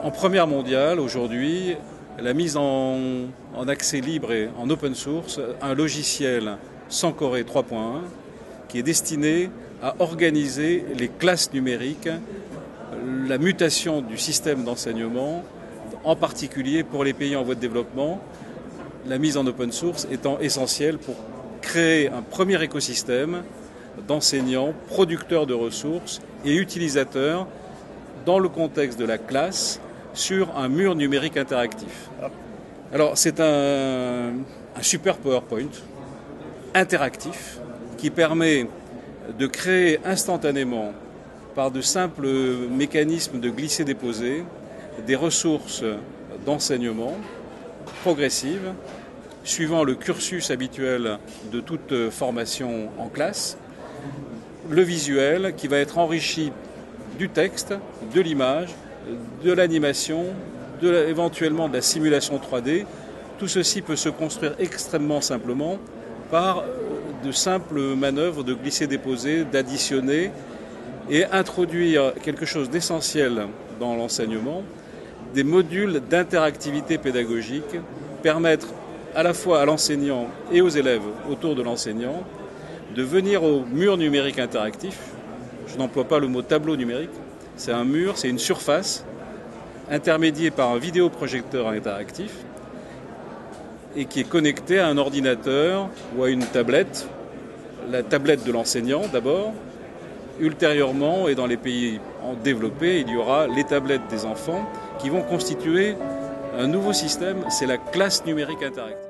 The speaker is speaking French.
En première mondiale, aujourd'hui, la mise en accès libre et en open source, un logiciel Sankore 3.1 qui est destiné à organiser les classes numériques, la mutation du système d'enseignement, en particulier pour les pays en voie de développement, la mise en open source étant essentielle pour créer un premier écosystème d'enseignants, producteurs de ressources et utilisateurs dans le contexte de la classe sur un mur numérique interactif. Alors c'est un super PowerPoint interactif qui permet de créer instantanément par de simples mécanismes de glisser-déposer des ressources d'enseignement progressives suivant le cursus habituel de toute formation en classe, le visuel qui va être enrichi du texte, de l'image, de l'animation, éventuellement de la simulation 3D. Tout ceci peut se construire extrêmement simplement par de simples manœuvres de glisser-déposer, d'additionner et introduire quelque chose d'essentiel dans l'enseignement, des modules d'interactivité pédagogique, permettre à la fois à l'enseignant et aux élèves autour de l'enseignant de venir au mur numérique interactif. Je n'emploie pas le mot tableau numérique, c'est un mur, c'est une surface intermédiée par un vidéoprojecteur interactif et qui est connecté à un ordinateur ou à une tablette, la tablette de l'enseignant d'abord. Ultérieurement, et dans les pays développés, il y aura les tablettes des enfants qui vont constituer un nouveau système, c'est la classe numérique interactive.